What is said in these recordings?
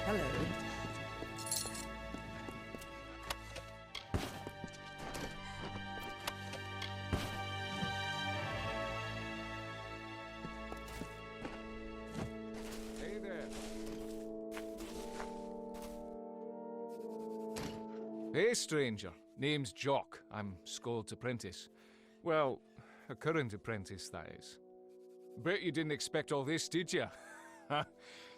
Hello. Hey there. Hey, stranger. Name's Jock. I'm Scold's apprentice. Well, a current apprentice, that is. Bet you didn't expect all this, did you?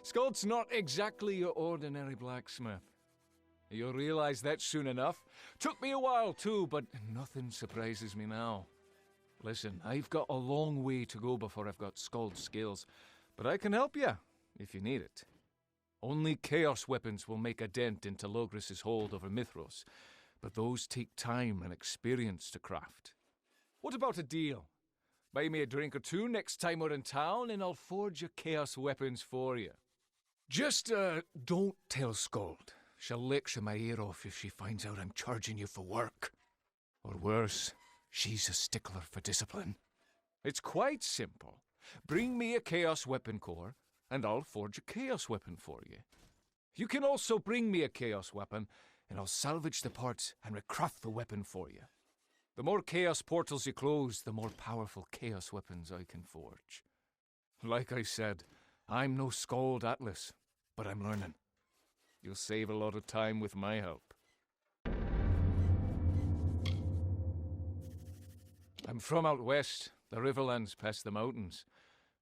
Scold's not exactly your ordinary blacksmith. You'll realize that soon enough. Took me a while too, but nothing surprises me now. Listen, I've got a long way to go before I've got Scold's skills, but I can help you if you need it. Only chaos weapons will make a dent into Logris's hold over Mithros, but those take time and experience to craft. What about a deal? Buy me a drink or two next time we're in town, and I'll forge your chaos weapons for you. Just, don't tell Scold. She'll lecture my ear off if she finds out I'm charging you for work. Or worse, she's a stickler for discipline. It's quite simple. Bring me a chaos weapon core, and I'll forge a chaos weapon for you. You can also bring me a chaos weapon, and I'll salvage the parts and recraft the weapon for you. The more chaos portals you close, the more powerful chaos weapons I can forge. Like I said, I'm no Scold Atlas, but I'm learning. You'll save a lot of time with my help. I'm from out west, the Riverlands past the mountains.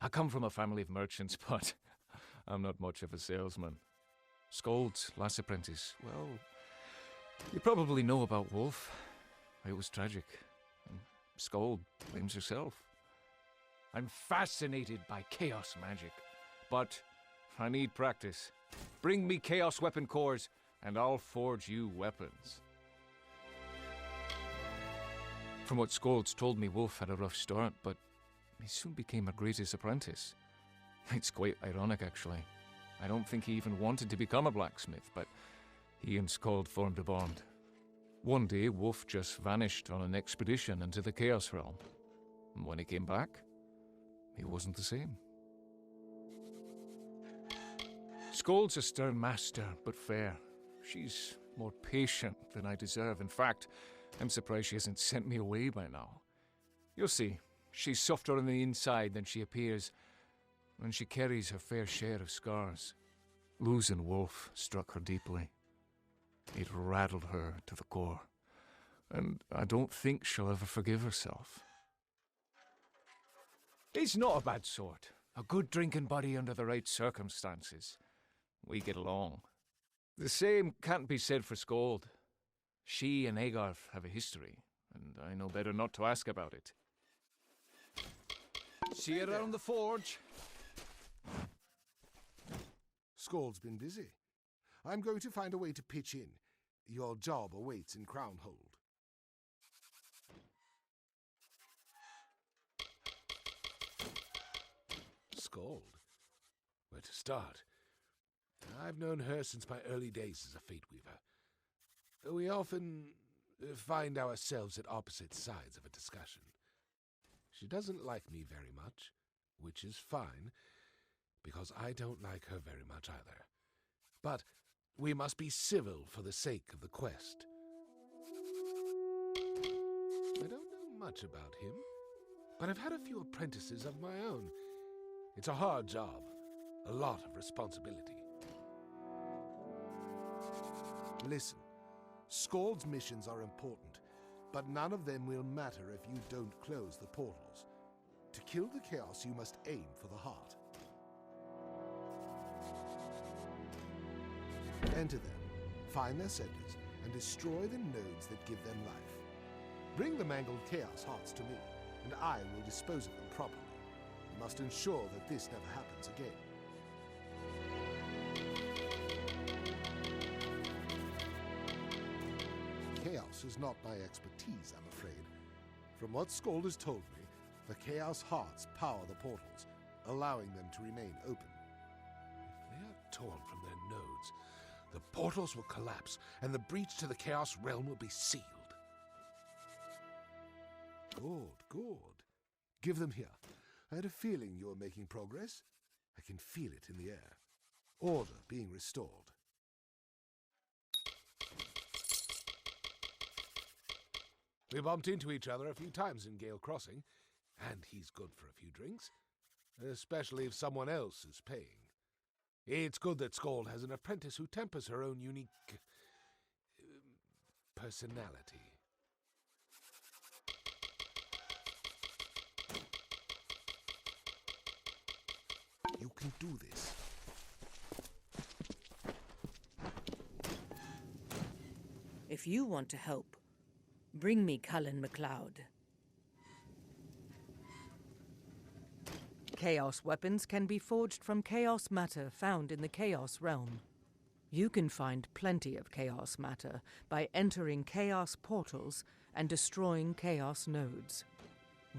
I come from a family of merchants, but I'm not much of a salesman. Scold's last apprentice, well, you probably know about Wolf. It was tragic. And Scold blames herself. I'm fascinated by chaos magic, but I need practice. Bring me chaos weapon cores, and I'll forge you weapons. From what Scold's told me, Wolf had a rough start, but he soon became her greatest apprentice. It's quite ironic, actually. I don't think he even wanted to become a blacksmith, but he and Scold formed a bond. One day, Wolf just vanished on an expedition into the Chaos Realm. And when he came back, he wasn't the same. Scold's a stern master, but fair. She's more patient than I deserve. In fact, I'm surprised she hasn't sent me away by now. You'll see, she's softer on the inside than she appears, and she carries her fair share of scars. Losing Wolf struck her deeply. It rattled her to the core, and I don't think she'll ever forgive herself. He's not a bad sort. A good drinking buddy under the right circumstances. We get along. The same can't be said for Scold. She and Agarth have a history, and I know better not to ask about it. See you around the forge. Scold's been busy. I'm going to find a way to pitch in. Your job awaits in Crownhold. Scold? Where to start? I've known her since my early days as a Fate Weaver. We often find ourselves at opposite sides of a discussion. She doesn't like me very much, which is fine, because I don't like her very much either. But we must be civil for the sake of the quest. I don't know much about him, but I've had a few apprentices of my own. It's a hard job, a lot of responsibility. Listen, Scold's missions are important, but none of them will matter if you don't close the portals. To kill the chaos, you must aim for the heart. Enter them, find their centers, and destroy the nodes that give them life. Bring the mangled chaos hearts to me, and I will dispose of them properly. You must ensure that this never happens again. Chaos is not my expertise, I'm afraid. From what Scold has told me, the Chaos Hearts power the portals, allowing them to remain open. If they are torn from their nodes, the portals will collapse, and the breach to the Chaos Realm will be sealed. Good, good. Give them here. I had a feeling you were making progress. I can feel it in the air. Order being restored. We bumped into each other a few times in Gale Crossing, and he's good for a few drinks, especially if someone else is paying. It's good that Skald has an apprentice who tempers her own unique personality. You can do this. If you want to help, bring me Cullen MacLeod. Chaos weapons can be forged from chaos matter found in the Chaos Realm. You can find plenty of chaos matter by entering chaos portals and destroying chaos nodes.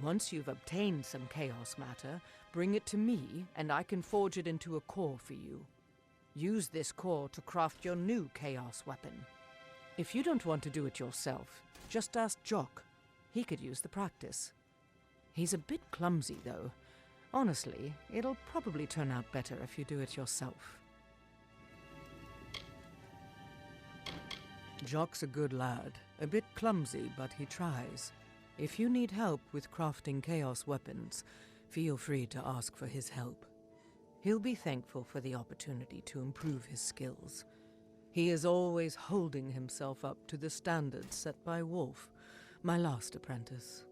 Once you've obtained some chaos matter, bring it to me and I can forge it into a core for you. Use this core to craft your new chaos weapon. If you don't want to do it yourself, just ask Jock. He could use the practice. He's a bit clumsy, though. Honestly, it'll probably turn out better if you do it yourself. Jock's a good lad. A bit clumsy, but he tries. If you need help with crafting chaos weapons, feel free to ask for his help. He'll be thankful for the opportunity to improve his skills. He is always holding himself up to the standards set by Wolf, my last apprentice.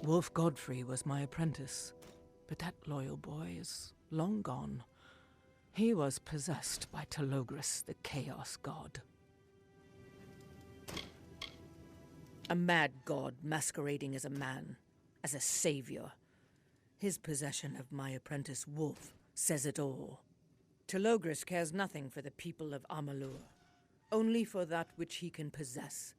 Wolf Godfrey was my apprentice, but that loyal boy is long gone. He was possessed by Telogris, the Chaos God. A mad god masquerading as a man, as a savior. His possession of my apprentice Wolf says it all. Telogris cares nothing for the people of Amalur, only for that which he can possess.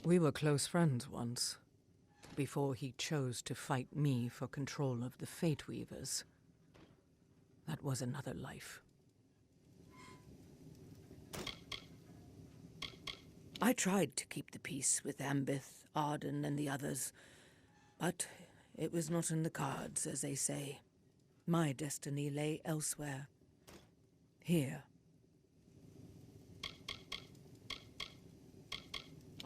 We were close friends once, before he chose to fight me for control of the Fate Weavers. That was another life. I tried to keep the peace with Ambith, Arden, and the others, but it was not in the cards, as they say. My destiny lay elsewhere. Here.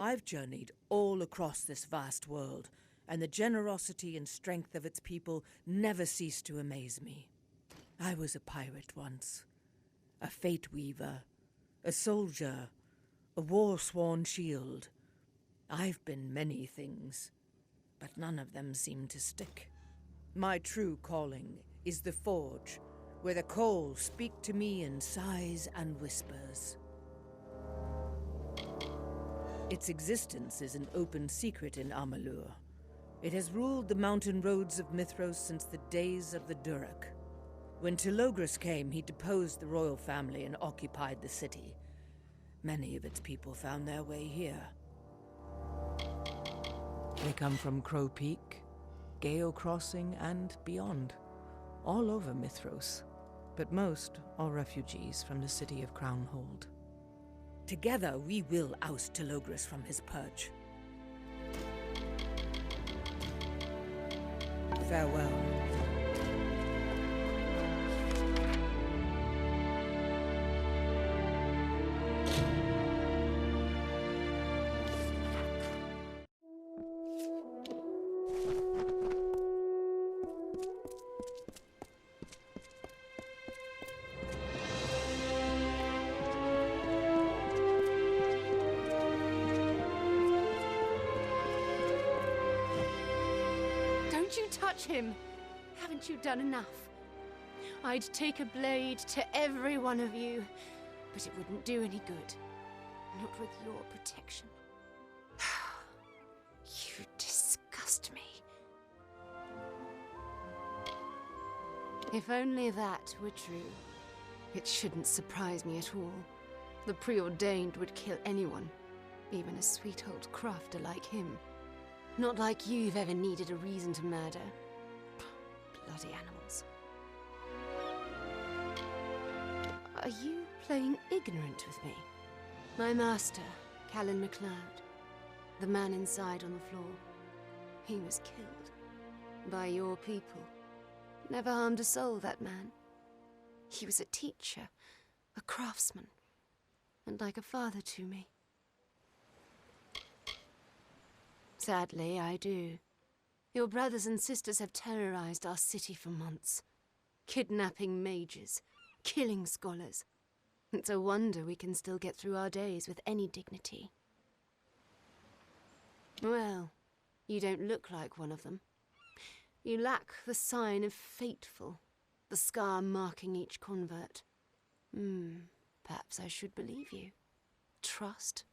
I've journeyed all across this vast world, and the generosity and strength of its people never ceased to amaze me. I was a pirate once, a fate weaver, a soldier, a war-sworn shield. I've been many things, but none of them seem to stick. My true calling is the Forge, where the coals speak to me in sighs and whispers. Its existence is an open secret in Amalur. It has ruled the mountain roads of Mithros since the days of the Durak. When Telogris came, he deposed the royal family and occupied the city. Many of its people found their way here. They come from Crow Peak, Gale Crossing, and beyond. All over Mithros. But most are refugees from the city of Crownhold. Together, we will oust Telogris from his perch. Farewell. Don't you touch him! Haven't you done enough? I'd take a blade to every one of you, but it wouldn't do any good. Not with your protection. You disgust me. If only that were true. It shouldn't surprise me at all. The preordained would kill anyone, even a sweet old crafter like him. Not like you've ever needed a reason to murder. Bloody animals. Are you playing ignorant with me. My master, Callan MacLeod, the man inside on the floor, he was killed. By your people. Never harmed a soul, that man. He was a teacher, a craftsman, and like a father to me. Sadly, I do. Your brothers and sisters have terrorized our city for months. Kidnapping mages, killing scholars. It's a wonder we can still get through our days with any dignity. Well, you don't look like one of them. You lack the sign of faithful, the scar marking each convert. Perhaps I should believe you. Trust?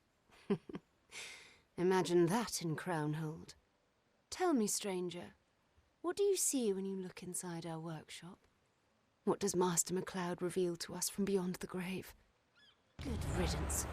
Imagine that in Crownhold. Tell me, stranger, what do you see when you look inside our workshop? What does Master MacLeod reveal to us from beyond the grave? Good riddance.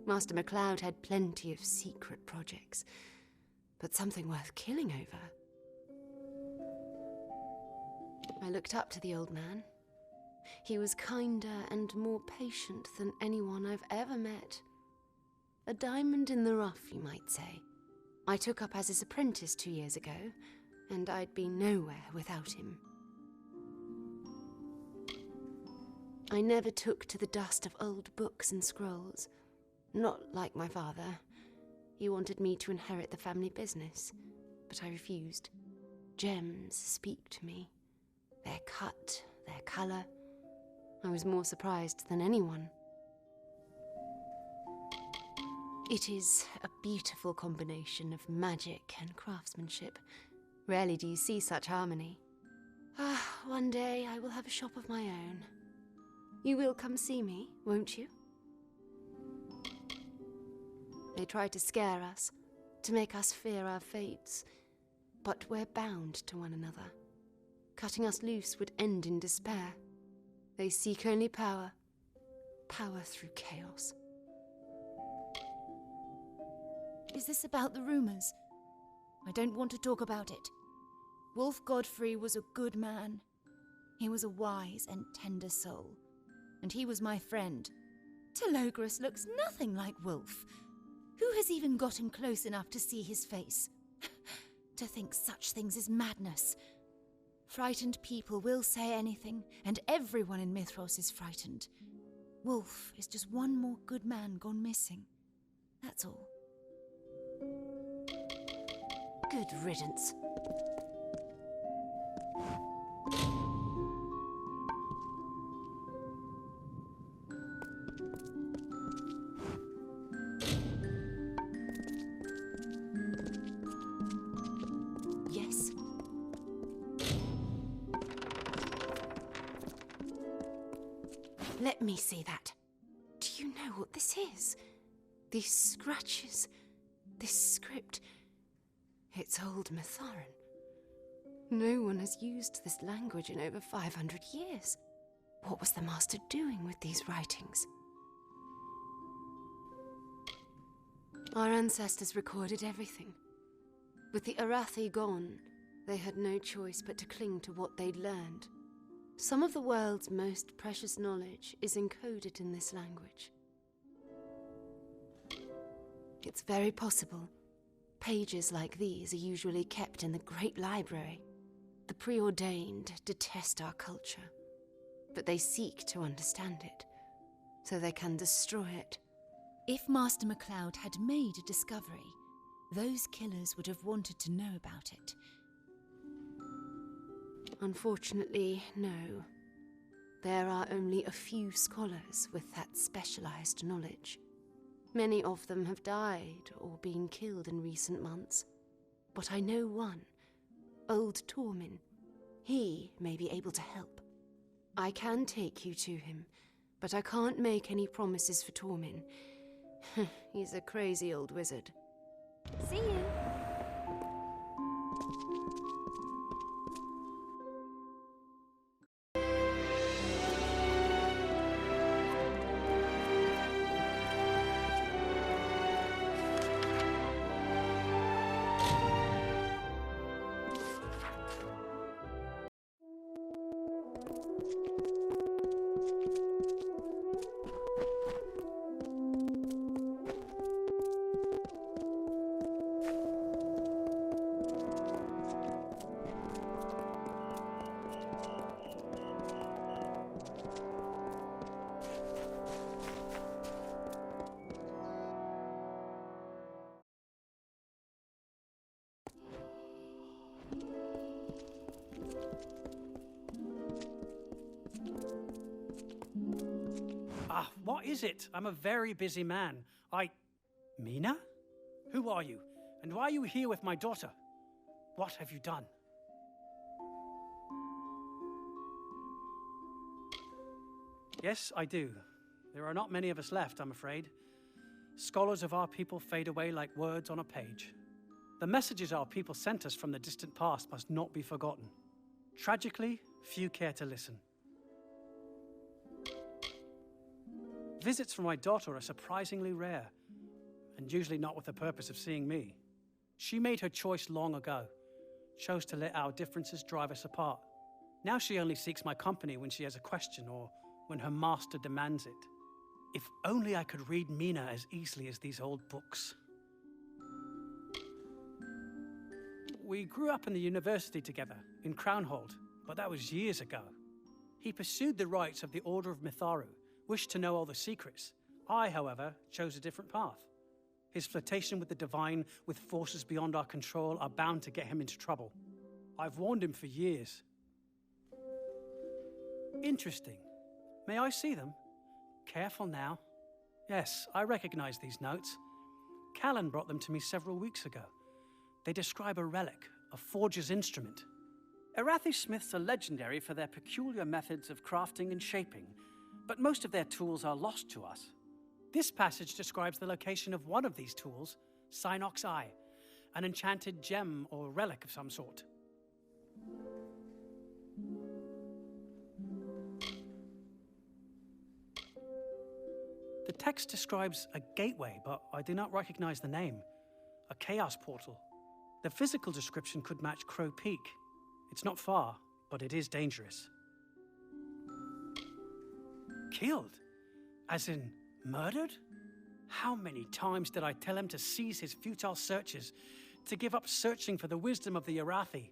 Master MacLeod had plenty of secret projects, but something worth killing over. I looked up to the old man. He was kinder and more patient than anyone I've ever met. A diamond in the rough, you might say. I took up as his apprentice 2 years ago, and I'd be nowhere without him. I never took to the dust of old books and scrolls. Not like my father. He wanted me to inherit the family business, but I refused. Gems speak to me. Their cut, their colour. I was more surprised than anyone. It is a beautiful combination of magic and craftsmanship. Rarely do you see such harmony. One day I will have a shop of my own. You will come see me, won't you? They try to scare us, to make us fear our fates, but we're bound to one another. Cutting us loose would end in despair. They seek only power, power through chaos. Is this about the rumors? I don't want to talk about it. Wolf Godfrey was a good man. He was a wise and tender soul, and he was my friend. Telogris looks nothing like Wolf. Who has even gotten close enough to see his face? To think such things is madness. Frightened people will say anything, and everyone in Mithros is frightened. Wolf is just one more good man gone missing. That's all. Good riddance. Yes. Let me see that. Do you know what this is? These scratches, this script. It's old Mitharan. No one has used this language in over 500 years. What was the master doing with these writings? Our ancestors recorded everything. With the Arathi gone, they had no choice but to cling to what they'd learned. Some of the world's most precious knowledge is encoded in this language. It's very possible. Pages like these are usually kept in the Great Library. The preordained detest our culture, but they seek to understand it, so they can destroy it. If Master MacLeod had made a discovery, those killers would have wanted to know about it. Unfortunately, no. There are only a few scholars with that specialized knowledge. Many of them have died or been killed in recent months. But I know one, Old Tormin. He may be able to help. I can take you to him, but I can't make any promises for Tormin. He's a crazy old wizard. See you. What is it? I'm a very busy man. Mina? Who are you? And why are you here with my daughter? What have you done? Yes, I do. There are not many of us left, I'm afraid. Scholars of our people fade away like words on a page. The messages our people sent us from the distant past must not be forgotten. Tragically, few care to listen. Visits from my daughter are surprisingly rare, and usually not with the purpose of seeing me. She made her choice long ago, chose to let our differences drive us apart. Now she only seeks my company when she has a question or when her master demands it. If only I could read Mina as easily as these old books. We grew up in the university together, in Crownhold, but that was years ago. He pursued the rites of the Order of Mitharu, wished to know all the secrets. I, however, chose a different path. His flirtation with the divine, with forces beyond our control, are bound to get him into trouble. I've warned him for years. Interesting. May I see them? Careful now. Yes, I recognize these notes. Callan brought them to me several weeks ago. They describe a relic, a forger's instrument. Arathi smiths are legendary for their peculiar methods of crafting and shaping, but most of their tools are lost to us. This passage describes the location of one of these tools, Synock's Eye, an enchanted gem or relic of some sort. The text describes a gateway, but I do not recognize the name. A chaos portal. The physical description could match Crow Peak. It's not far, but it is dangerous. Killed? As in, murdered? How many times did I tell him to cease his futile searches, to give up searching for the wisdom of the Arathi?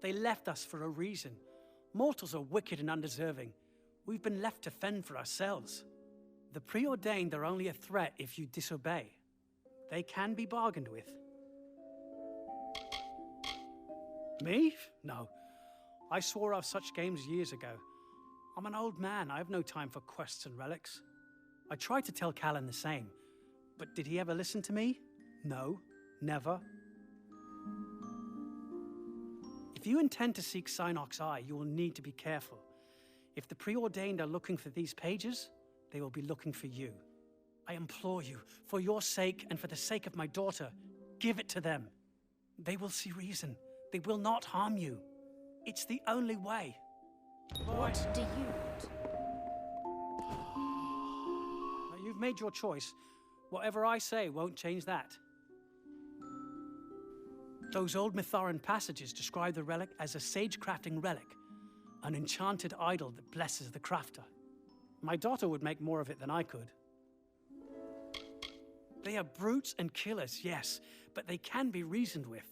They left us for a reason. Mortals are wicked and undeserving. We've been left to fend for ourselves. The preordained are only a threat if you disobey. They can be bargained with. Me? No. I swore off such games years ago. I'm an old man. I have no time for quests and relics. I tried to tell Callan the same, but did he ever listen to me? No, never. If you intend to seek Synock's Eye, you will need to be careful. If the preordained are looking for these pages, they will be looking for you. I implore you, for your sake and for the sake of my daughter, give it to them. They will see reason. They will not harm you. It's the only way. What do you want? You've made your choice. Whatever I say won't change that. Those old Mitharan passages describe the relic as a sage-crafting relic, an enchanted idol that blesses the crafter. My daughter would make more of it than I could. They are brutes and killers, yes, but they can be reasoned with.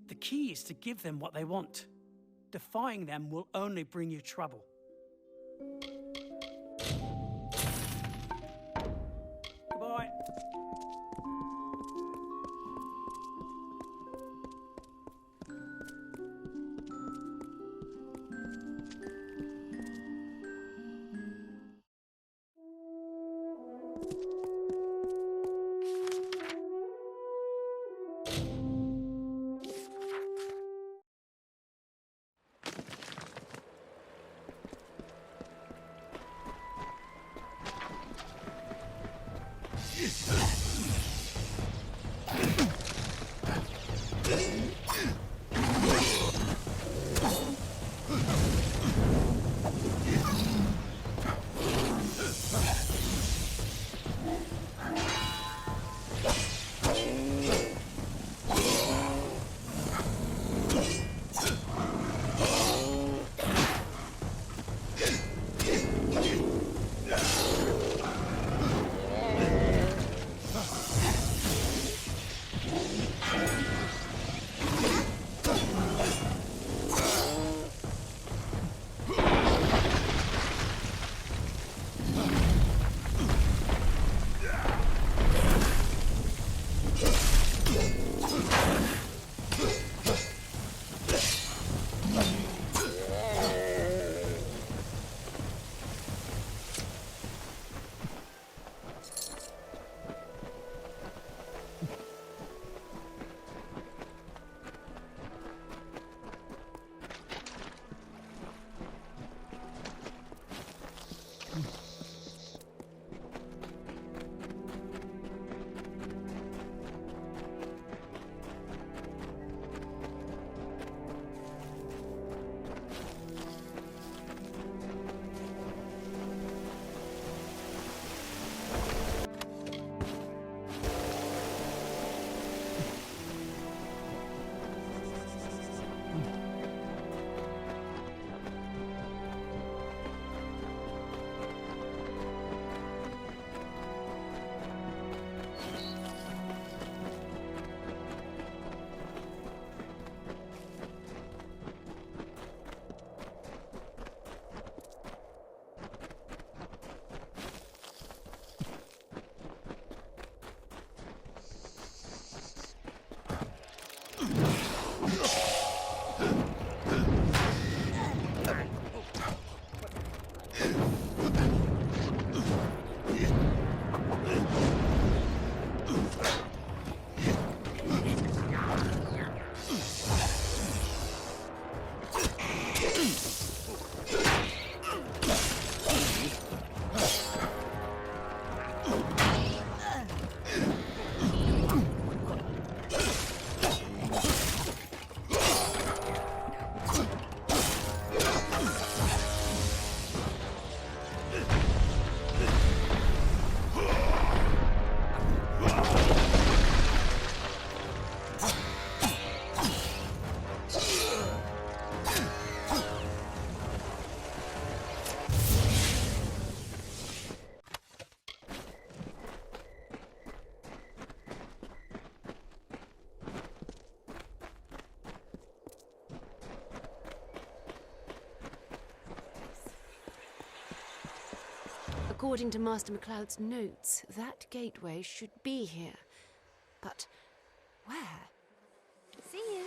The key is to give them what they want. Defying them will only bring you trouble. Goodbye. According to Master MacLeod's notes, that gateway should be here. But where? See you.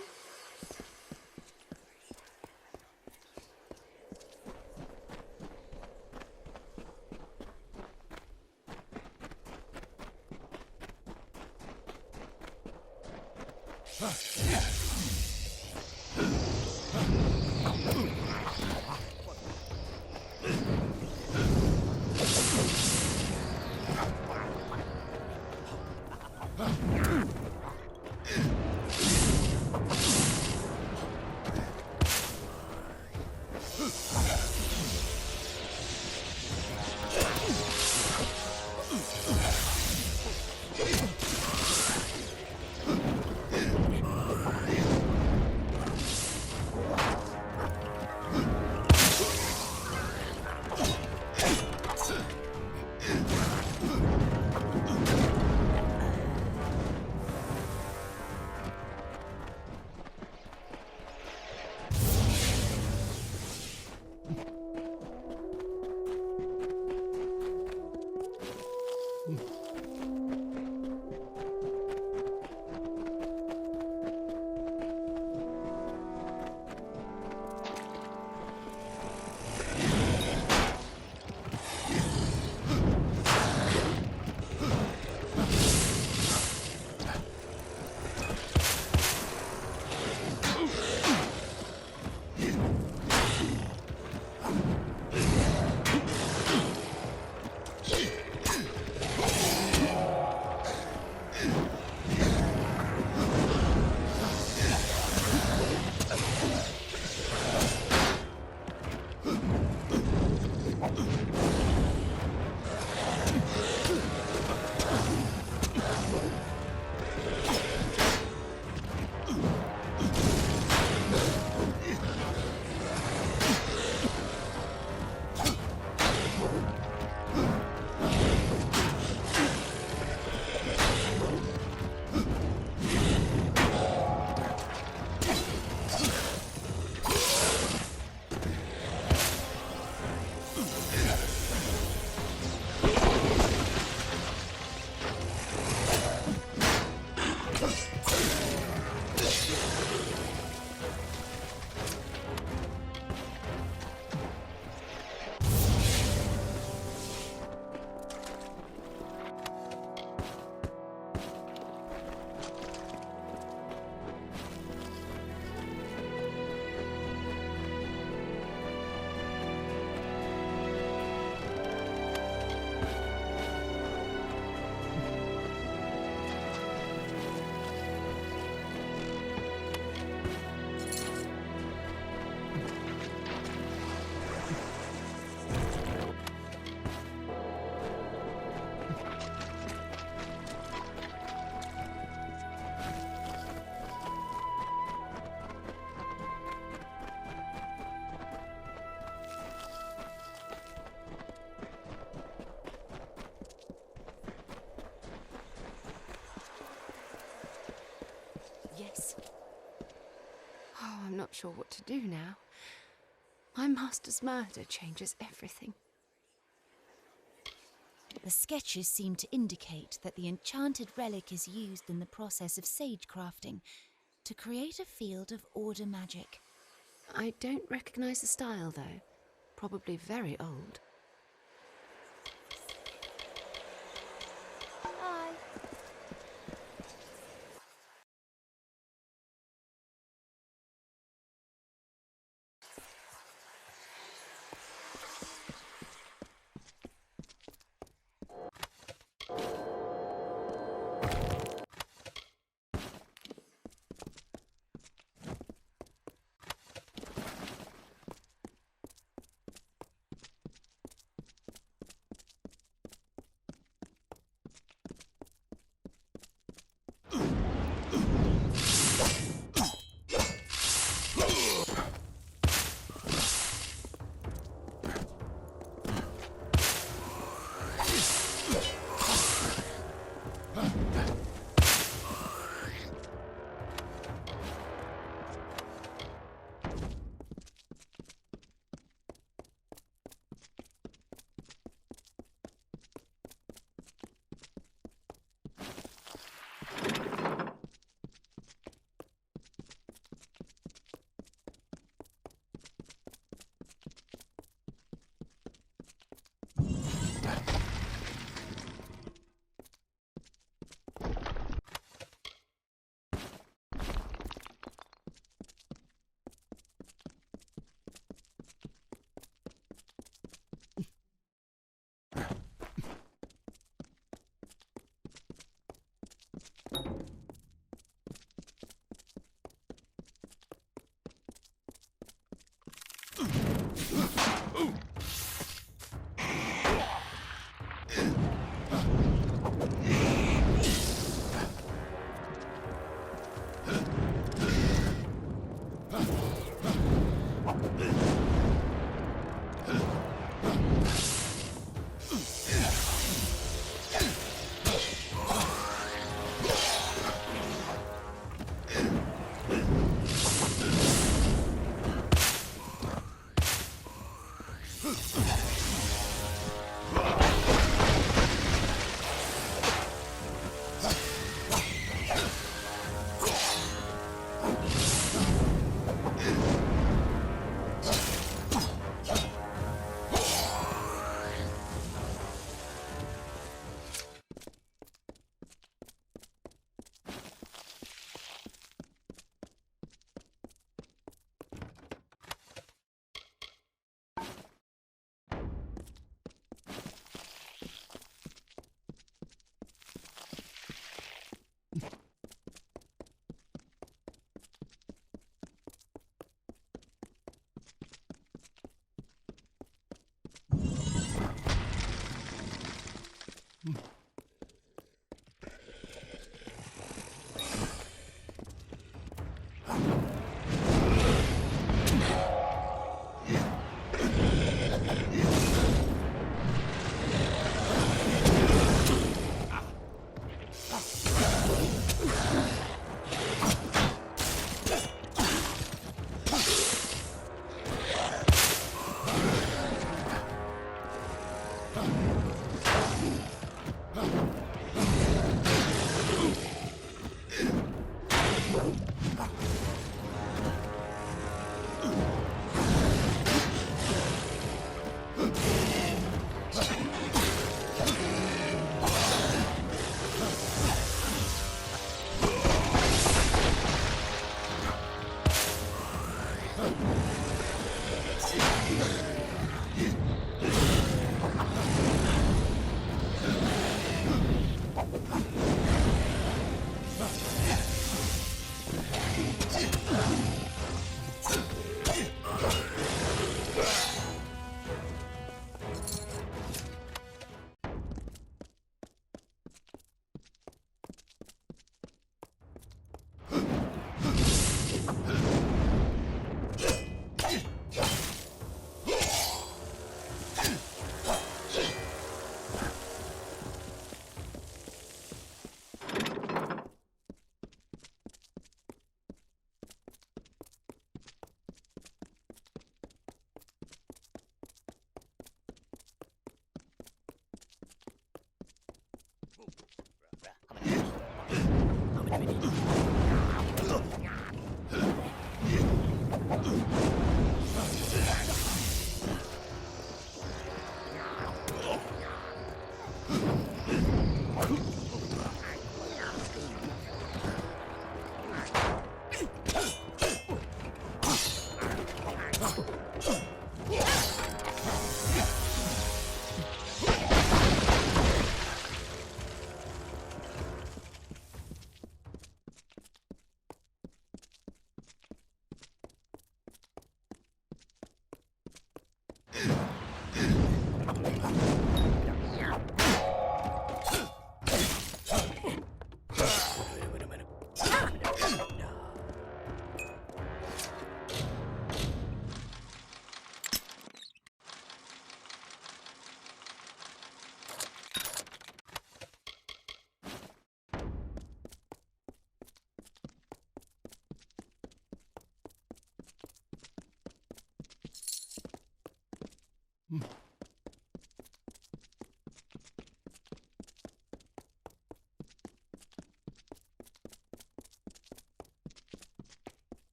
sure what to do now. My master's murder changes everything. The sketches seem to indicate that the enchanted relic is used in the process of sage crafting to create a field of order magic. I don't recognize the style, though. Probably very old. Bye.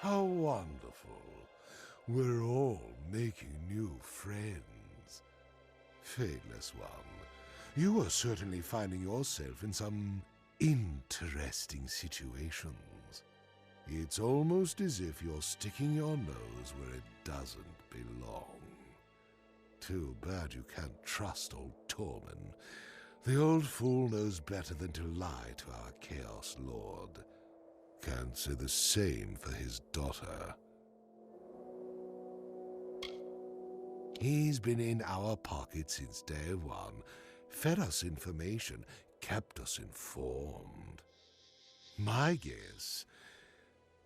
How wonderful. We're all making new friends. Fadeless one, you are certainly finding yourself in some interesting situations. It's almost as if you're sticking your nose where it doesn't belong. Too bad you can't trust old Tormund. The old fool knows better than to lie to our Chaos Lord. Can't say the same for his daughter. He's been in our pocket since day one, fed us information, kept us informed. My guess?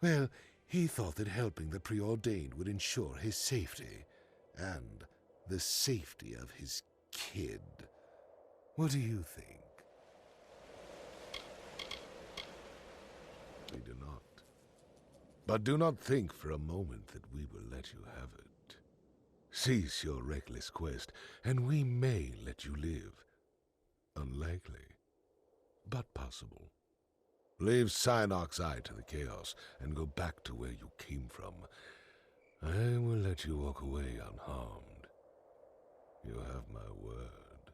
Well, he thought that helping the preordained would ensure his safety, and the safety of his kid. What do you think? We do not. But do not think for a moment that we will let you have it. Cease your reckless quest, and we may let you live. Unlikely, but possible. Leave Synoc's eye to the chaos, and go back to where you came from. I will let you walk away unharmed. You have my word.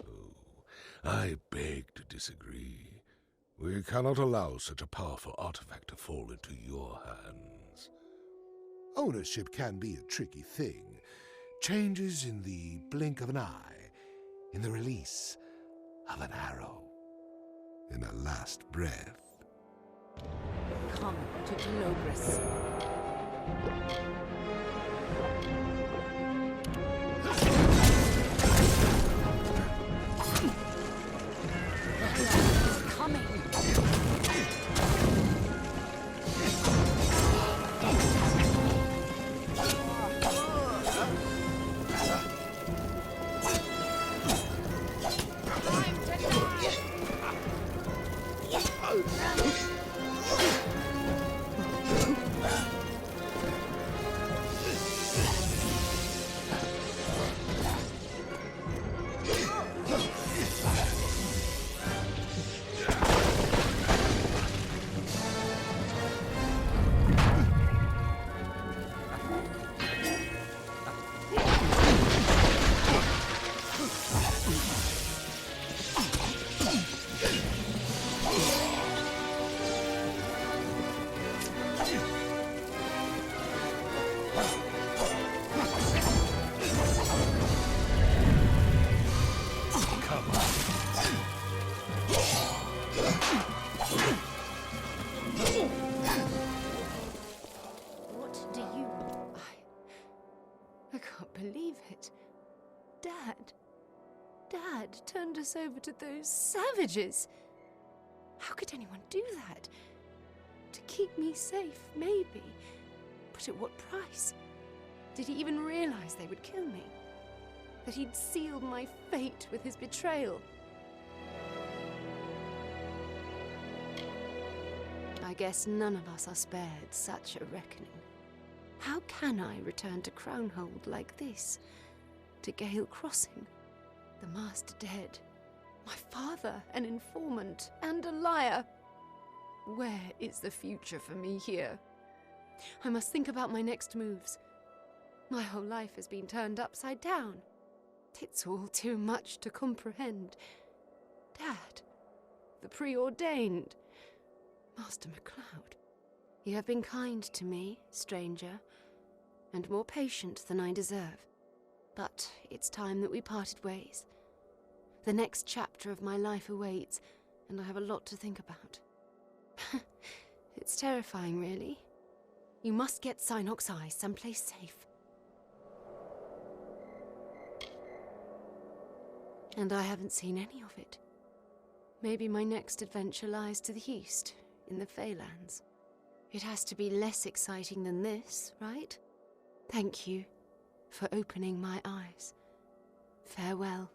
Oh, I beg to disagree. We cannot allow such a powerful artifact to fall into your hands. Ownership can be a tricky thing. Changes in the blink of an eye, in the release of an arrow, in a last breath. Come to Kilogris. I can't believe it. Dad turned us over to those savages. How could anyone do that? To keep me safe, maybe. But at what price? Did he even realize they would kill me? That he'd sealed my fate with his betrayal? I guess none of us are spared such a reckoning. How can I return to Crownhold like this? To Gale Crossing? The Master dead. My father an informant and a liar. Where is the future for me here? I must think about my next moves. My whole life has been turned upside down. It's all too much to comprehend. Dad, the preordained, Master MacLeod. You have been kind to me, stranger, and more patient than I deserve. But it's time that we parted ways. The next chapter of my life awaits, and I have a lot to think about. It's terrifying, really. You must get Synoc's eye someplace safe. And I haven't seen any of it. Maybe my next adventure lies to the east, in the Feylands. It has to be less exciting than this, right? Thank you for opening my eyes. Farewell.